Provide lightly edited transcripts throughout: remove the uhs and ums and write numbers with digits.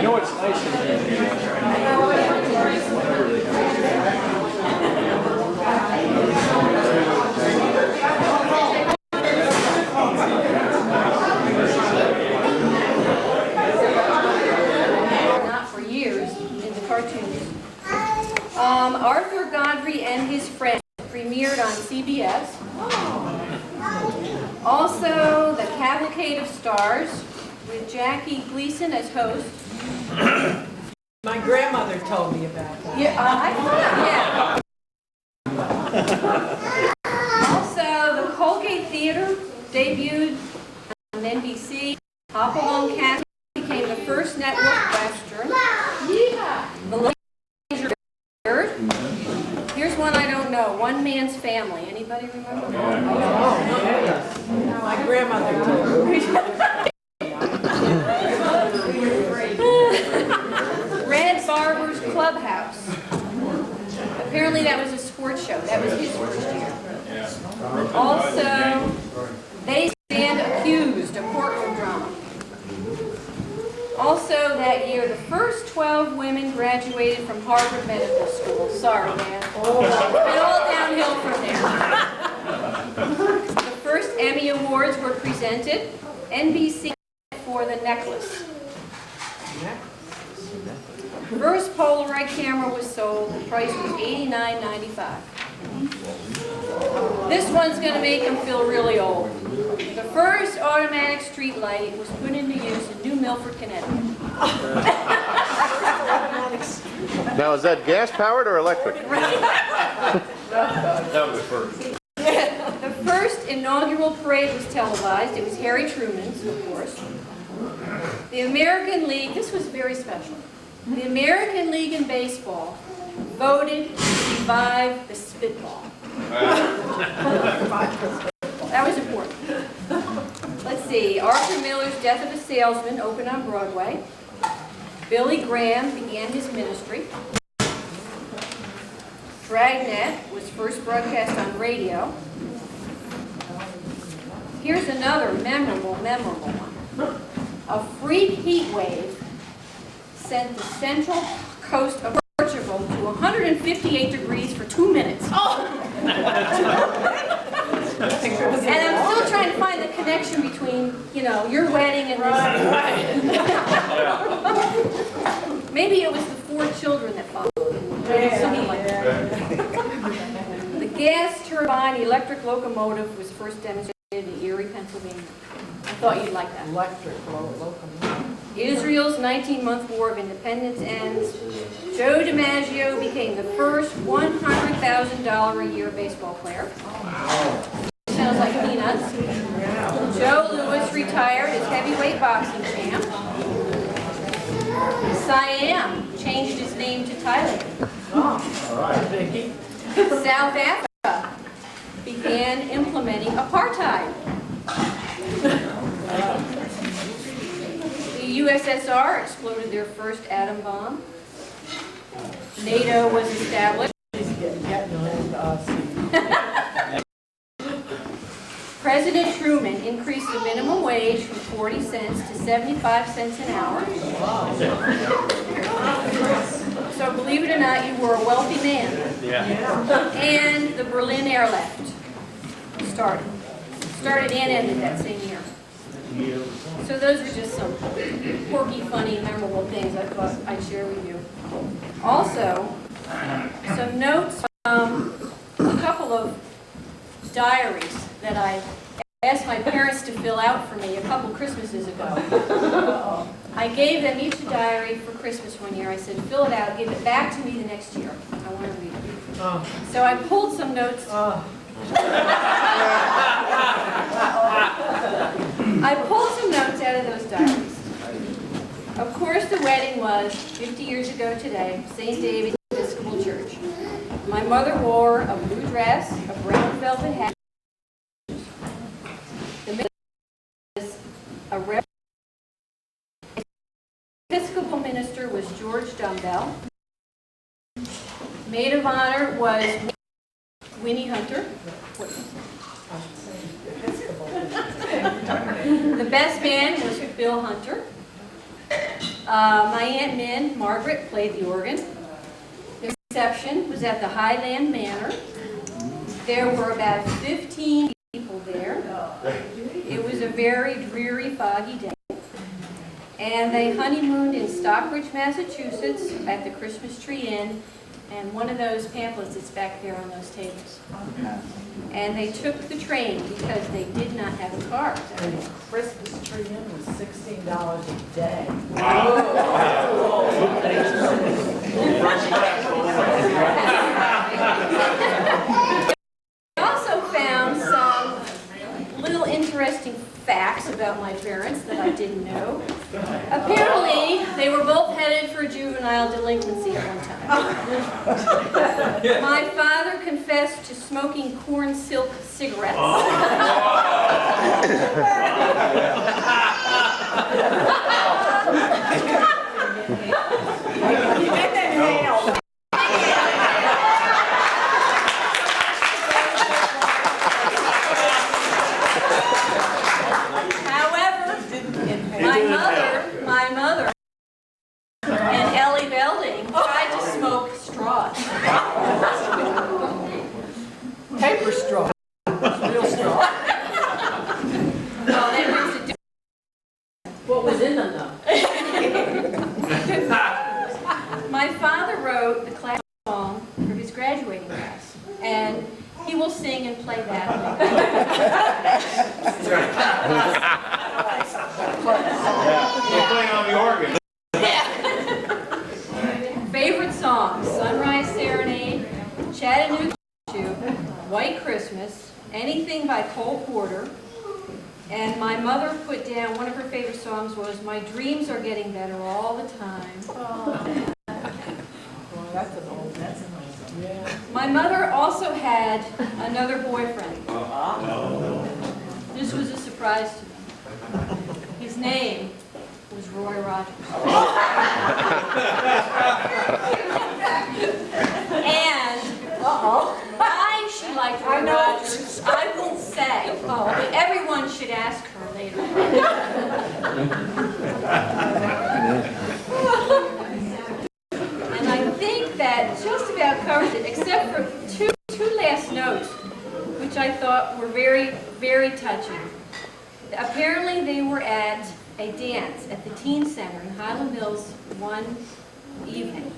know what's nice? Not for years in the cartoons. Arthur Godfrey and His Friends premiered on CBS. Also, The Cavalcade of Stars with Jackie Gleason as host. My grandmother told me about that. Yeah, Also, the Colgate Theater debuted on NBC. Hopalong Cassidy became the first network western. The Laser. Here's one I don't know. One Man's Family. Anybody remember? My grandmother told me. Red Barber's Clubhouse. Apparently that was a sports show. That was his first year. Also, They Stand Accused, a courtroom drama. Also that year, the first 12 women graduated from Harvard Medical School. Sorry, man. Went all downhill from there. The first Emmy Awards were presented. NBC for The Necklace. First Polaroid camera was sold. The price was $89.95. This one's going to make them feel really old. The first automatic street light was put into use in New Milford, Connecticut. Now, is that gas-powered or electric? That was first. The first inaugural parade was televised. It was Harry Truman's, of course. The American League, this was very special. The American League in Baseball voted to revive the spitball. That was important. Let's see. Arthur Miller's Death of a Salesman opened on Broadway. Billy Graham began his ministry. Dragnet was first broadcast on radio. Here's another memorable one. A freak heat wave sent the central coast of Portugal to 158 degrees for 2 minutes. Oh. And I'm still trying to find the connection between, your wedding and this. Maybe it was the 4 children that followed. Something like that. The gas turbine electric locomotive was first demonstrated in Erie, Pennsylvania. I thought you'd like that. Electric locomotive. Israel's 19-month War of Independence ends. Joe DiMaggio became the first $100,000 a year baseball player. Sounds like peanuts. Joe Louis retired as heavyweight boxing champ. Siam changed its name to Thailand. South Africa began implementing apartheid. The USSR exploded their first atom bomb. NATO was established. President Truman increased the minimum wage from 40 cents to 75 cents an hour. So believe it or not, you were a wealthy man. And the Berlin airlift started and ended that same year. So those are just some quirky, funny, memorable things I thought I'd share with you. Also, some notes from a couple of diaries that I asked my parents to fill out for me a couple Christmases ago. I gave them each a diary for Christmas one year. I said, fill it out, give it back to me the next year. I want to read it. So I pulled some notes. I pulled some notes out of those diaries. Of course, the wedding was 50 years ago today, St. David's Episcopal Church. My mother wore a blue dress, a brown velvet hat. The Episcopal minister was George Dumbbell. Maid of honor was Winnie Hunter. The best man was Bill Hunter. My Aunt Min, Margaret, played the organ. The reception was at the Highland Manor. There were about 15 people there. It was a very dreary, foggy day. And they honeymooned in Stockbridge, Massachusetts at the Christmas Tree Inn, and one of those pamphlets is back there on those tables. And they took the train because they did not have a car. And the Christmas tree in was $16 a day. I also found some little interesting facts about my parents that I didn't know. Apparently, they were both headed for juvenile delinquency at one time. My father confessed to smoking corn silk cigarettes. My mother and Ellie Belding tried to smoke straws. Paper straw. Real straw. Well, that was a What was in them though? My father wrote the class song for his graduating class, and he will sing and play that. We're playing on the organ. Favorite songs: Sunrise Serenade, Chattanooga Choo, White Christmas, anything by Cole Porter. And my mother put down, one of her favorite songs was My Dreams Are Getting Better All the Time. Well, that's an old, that's a nice one. Yeah. My mother also had another boyfriend. This was a surprise to me. His name was Roy Rogers. And why she liked Roy Rogers, I won't say, but everyone should ask her later. And I think that just about covers it, except for two last notes, which I thought were very, very touching. Apparently they were at a dance at the Teen Center in Highland Mills one evening.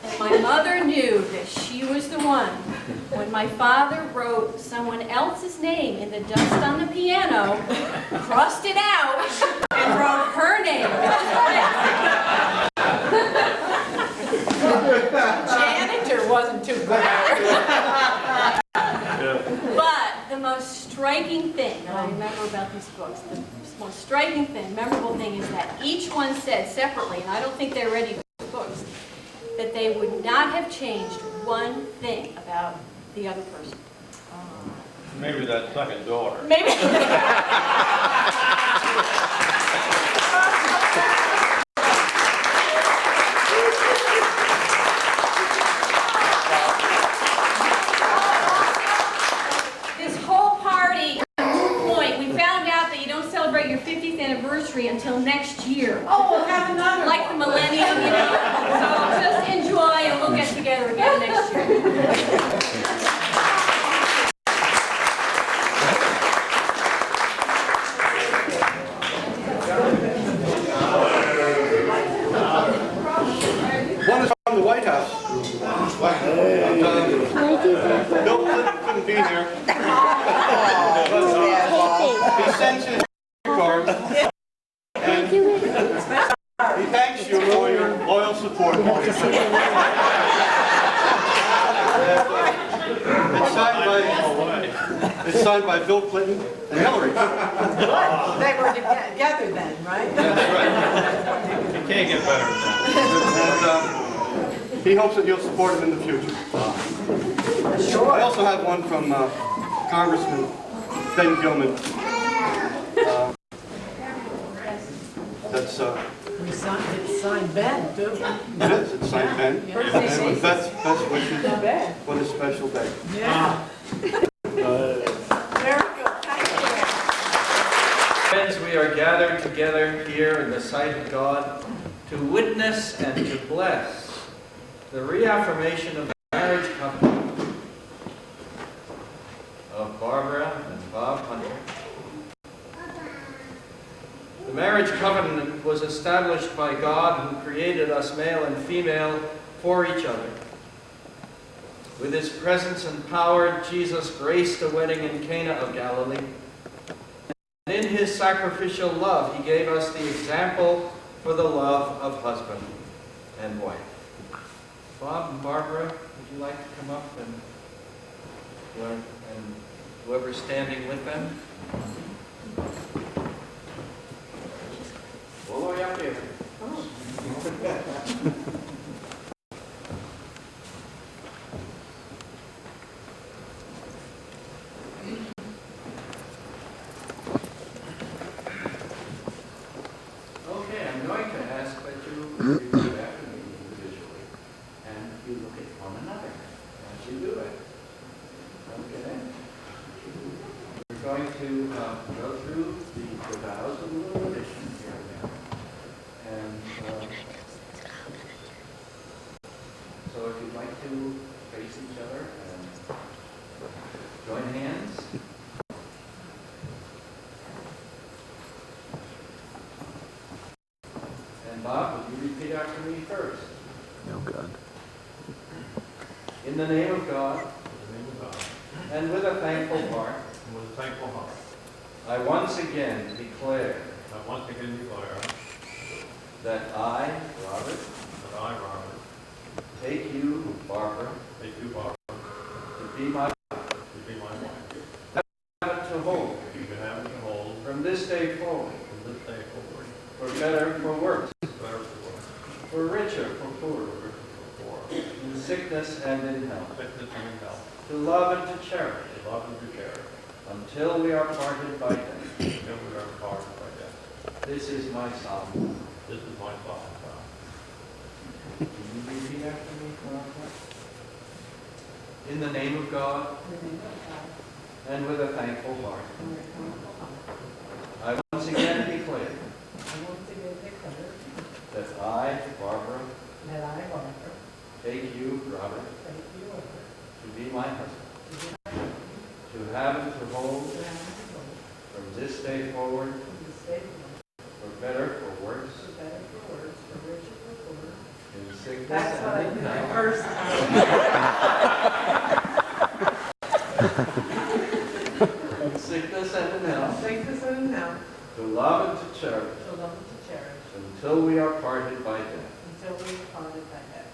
And my mother knew that she was the one when my father wrote someone else's name in the dust on the piano, crossed it out, and wrote her name. Janitor wasn't too bad. But the most striking thing that I remember about these books, the most striking thing, memorable thing, is that each one said separately, and I don't think they're ready for the books, that they would not have changed one thing about the other person. Maybe that second daughter. Maybe. This whole party, point, we found out that you don't celebrate your 50th anniversary until next year. Oh, we'll have another. Like the millennium, you know. So just enjoy and we'll get together again next year. One is from the White House. Bill Clinton couldn't be here. He sends his cards and he thanks you for your loyal support. It's signed by Bill Clinton and Hillary. They were together then, right? That's right. You can't get better than that. And he hopes that you'll support him in the future. I also have one from Congressman Ben Gilman. That's It's signed Ben, too. it is. It's signed Ben. And with best wishes Ben. for this special day. Yeah. Very good. together here in the sight of God to witness and to bless the reaffirmation of the marriage covenant of Barbara and Bob Hunter. The marriage covenant was established by God, who created us male and female for each other. With his presence and power, Jesus graced a wedding in Cana of Galilee. And in his sacrificial love, he gave us the example for the love of husband and wife. Bob and Barbara, would you like to come up and learn, and whoever's standing with them? All the way up here. Okay, I'm going to ask that you repeat after me individually, and you look at one another as you do it. Okay? We're going to go through the vows of the little addition here now. And so if you'd like to face each other and join hands. And Bob, would you repeat after me first? Oh, God. In the name of God, and with a thankful heart, I once again declare that I, Robert, take you, Barbara, to be my wife, to hold, from this day forward, for better, for worse, for richer, for poorer, in sickness and in health, to love and to cherish, until we are parted by death. This is my solemn vow. Can you repeat after me, Barbara? In the name of God, and with a thankful heart, I once again declare that I, Barbara, take you, Robert, to be my husband, to have and to hold, from this day forward, for better, for worse, in sickness That's what I and in did the health, first time. in sickness and in health, Take this in now. to love and to cherish, To love and to cherish. until we are parted by death. Until we are parted by death.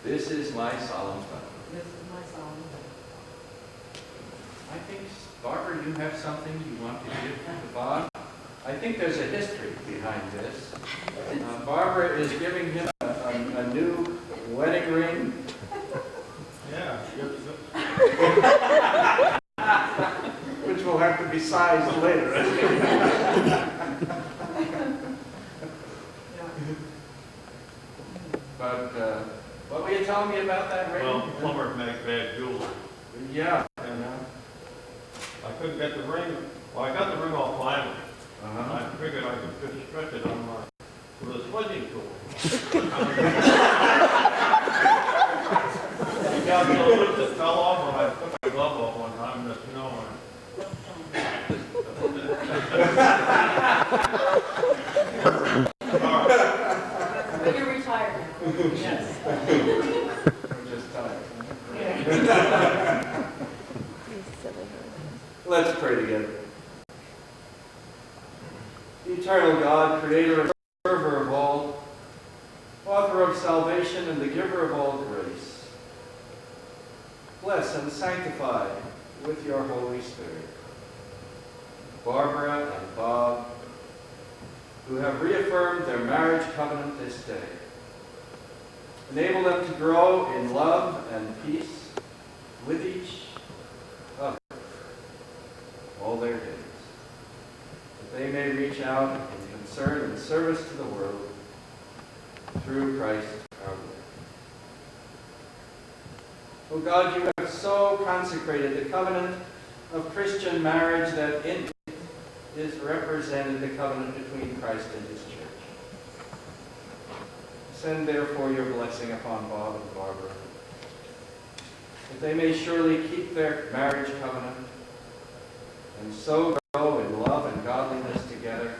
This is my solemn vow. This is my solemn vow. I think, Barbara, you have something you want to give to Bob? I think there's a history behind this. Barbara is giving him a new wedding ring. Yeah. Which will have to be sized later. But what were you telling me about that ring? Well, plumbers make bad jewelry. Yeah. And I couldn't get the ring. Well, I got the ring off finally. Uh-huh. I figured I could just stretch it on my, with a swinging tool. It got so loose it fell off when I took my glove off one time in the snow. All right. But you're retired now. Yes. I'm just tired. Let's pray together. Eternal God, creator and preserver of all, author of salvation and the giver of all grace, bless and sanctify with your Holy Spirit Barbara and Bob, who have reaffirmed their marriage covenant this day. Enable them to grow in love and peace with each other all their days, that they may reach out in concern and service to the world through Christ our Lord. O God, you have so consecrated the covenant of Christian marriage that in it is represented the covenant between Christ and his church. Send therefore your blessing upon Bob and Barbara, that they may surely keep their marriage covenant and so grow in love and godliness together,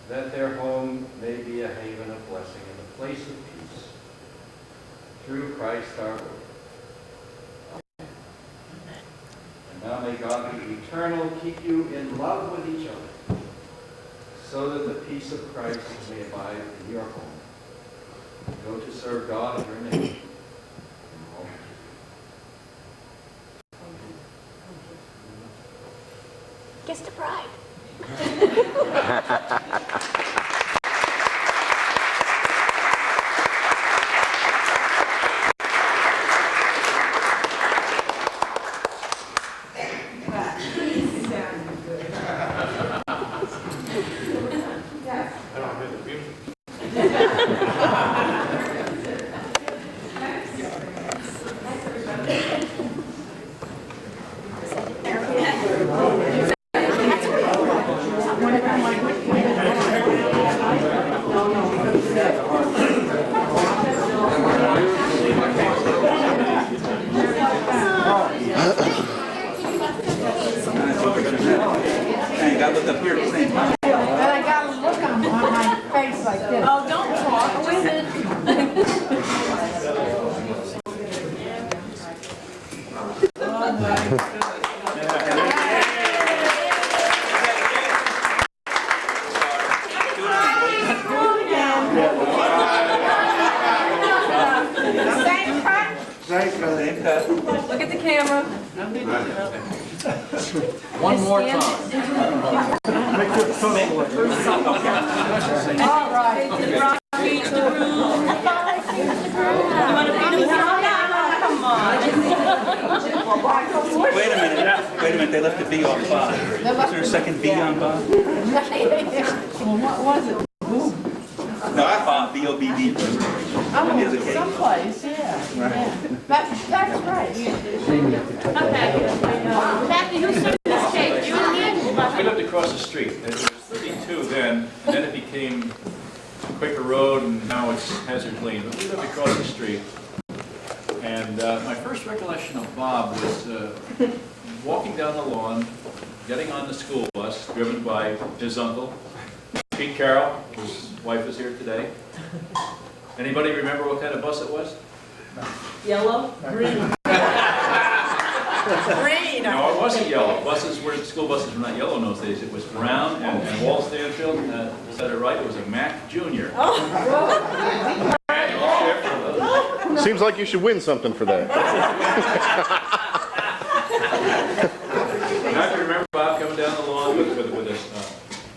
that their home may be a haven of blessing and a place of peace. Through Christ our Lord. Amen. And now may God the eternal keep you in love with each other, so that the peace of Christ may abide in your home. Go to serve God and your neighbor. Kiss the bride. I don't hear the music. You gotta look up here at the same time. And I got a look on my face like this. Oh, don't talk. Wait a minute. Same cut? Right, brother, ain't that? Look at the camera. One more time. All right. Wait a minute, they left the B off Bob. Is there a second B on Bob? Well, what was it? No, Bob, B-O-B-B. Oh, someplace, yeah. Yeah. That's right. Matthew, who served this cake? You and We lived across the street. It was 32 then, and then it became Quaker Road, and now it's Hazard Lane. But we lived across the street. And my first recollection of Bob was walking down the lawn, getting on the school bus, driven by his uncle, Pete Carroll, whose wife is here today. Anybody remember what kind of bus it was? Yellow? Green. Green. No, it wasn't yellow. School buses were not yellow in those days. It was brown and Wall Stanfield. Said it right. It was a Mack Junior. Seems like you should win something for that. I can remember Bob coming down the lawn with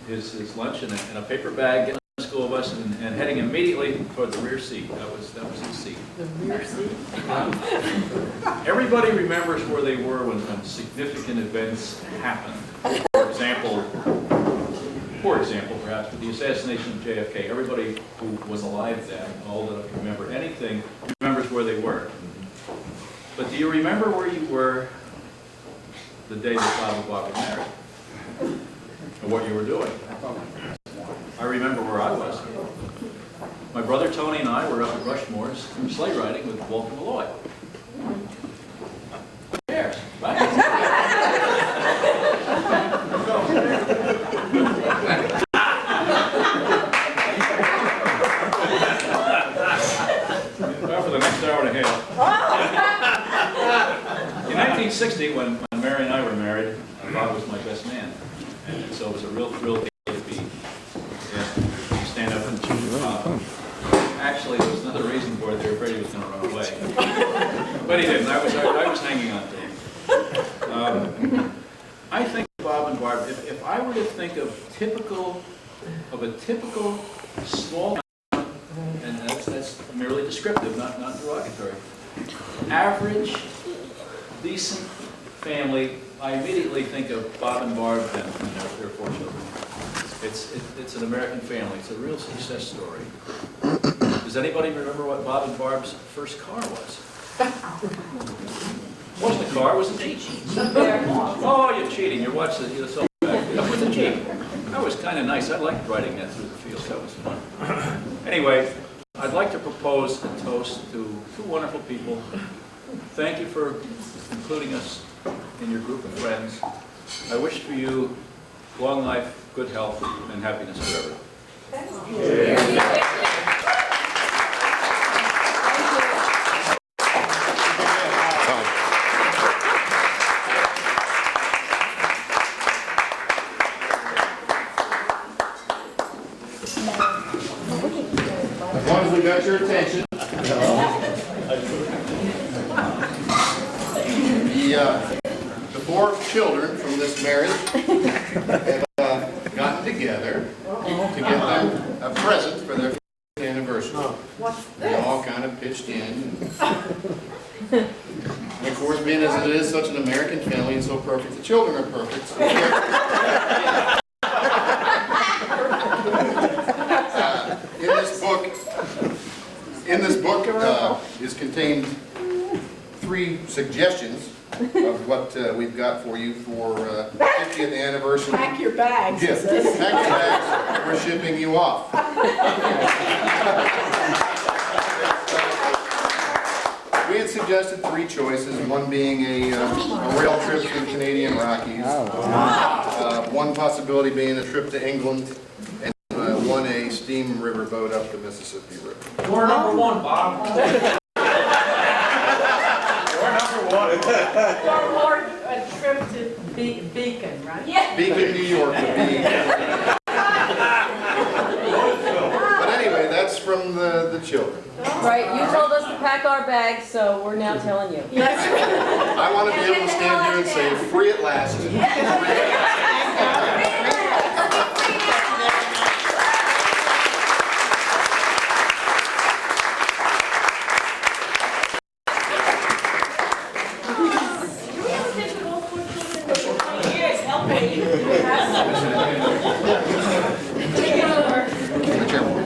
his lunch in a paper bag, getting on the school bus and heading immediately toward the rear seat. That was his seat. The rear seat? Everybody remembers where they were when significant events happened. For example, perhaps, with the assassination of JFK. Everybody who was alive then, all that can remember anything, remembers where they were. But do you remember where you were the day that Bob and Bob were married? And what you were doing? I remember where I was. My brother Tony and I were up at Rushmore's sleigh riding with Walter Malloy. Who cares, right? Well, for the next hour and a half. In 1960, when Mary and I were married, Bob was my best man. And so it was a real thrill to be asked to stand up and choose Bob. Actually, there was another reason for it. They were afraid he was going to run away. But he didn't. I was hanging on to him. I think Bob and Barb, if I were to think of a typical small town, and that's merely descriptive, not derogatory, average, decent family, I immediately think of Bob and Barb and their 4 children. It's an American family. It's a real success story. Does anybody remember what Bob and Barb's first car was? Wasn't a car, it was a Jeep. Oh, you're cheating. You're watching it. kind of nice. I liked riding that through the fields. That was fun. Anyway, I'd like to propose a toast to two wonderful people. Thank you for including us in your group of friends. I wish for you long life, good health, and happiness forever. As long as we got your attention. The four children from this marriage have gotten together to get them a present for their 50th anniversary. They all kind of pitched in. And of course, being as it is such an American family and so perfect, the children are perfect. So in this book is contained 3 suggestions of what we've got for you for 50th anniversary. Pack your bags. Yes, pack your bags. We're shipping you off. We had suggested 3 choices, one being a rail trip through the Canadian Rockies, one possibility being a trip to England, and one a steam riverboat up the Mississippi River. Door number 1, Bob. Door number 1. Or a trip to Beacon, right? Yeah. Beacon, New York would be. But anyway, that's from the children. Right, you told us to pack our bags, so we're now telling you. I want to be able to stand here and say, free at last.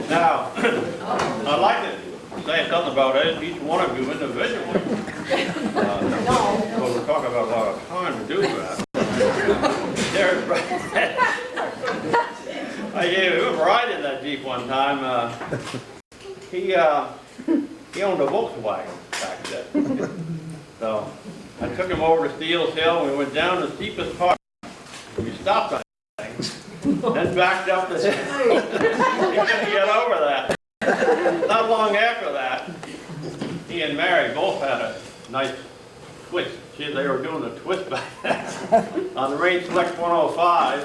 Now, I'd like to say something about each one of you individually. Well, we're talking about a lot of time to do that. I gave him a ride in that Jeep one time. He owned a Volkswagen back then. So I took him over to Steele's Hill and we went down the steepest part. We stopped on that thing, then backed up the hill. He couldn't get over that. Not long after that, he and Mary both had a nice twist. They were doing a twist back then on the Range Flex 105,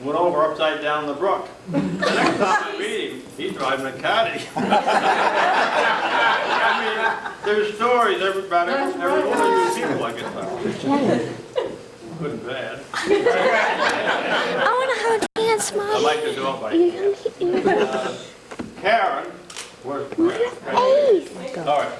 went over upside down the brook. The next time I meet him, he's driving a caddy. I mean, there's stories about every one of you people, I guess. Good and bad. I want to hold your hand, Smiley. I like to do it by Karen, where's the all right.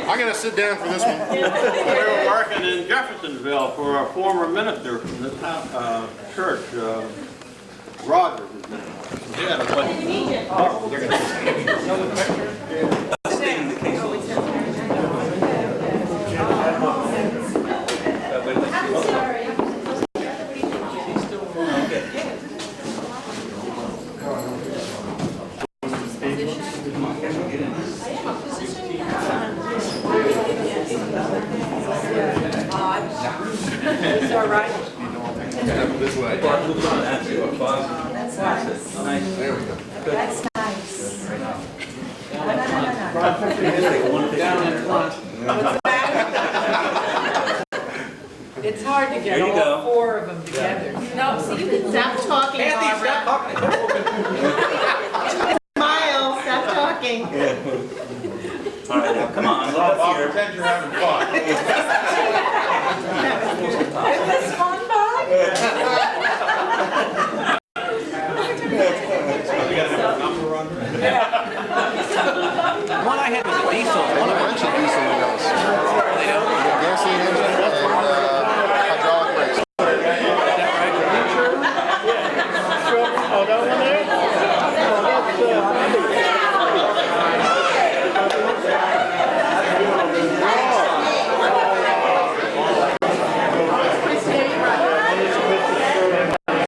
I'm going to sit down for this one. We were working in Jeffersonville for a former minister from the church, Rogers. Yeah, the place. Oh, they're going It's all right. This way. That's There we go. That's nice. Down in front. It's hard to get all 4 of them together. No, so you can stop talking, Barbara. Smile, stop talking. All right, now, come on, let's hear. pretend you're having fun. Is this fun, Bob? You got a number on? One I had was diesel.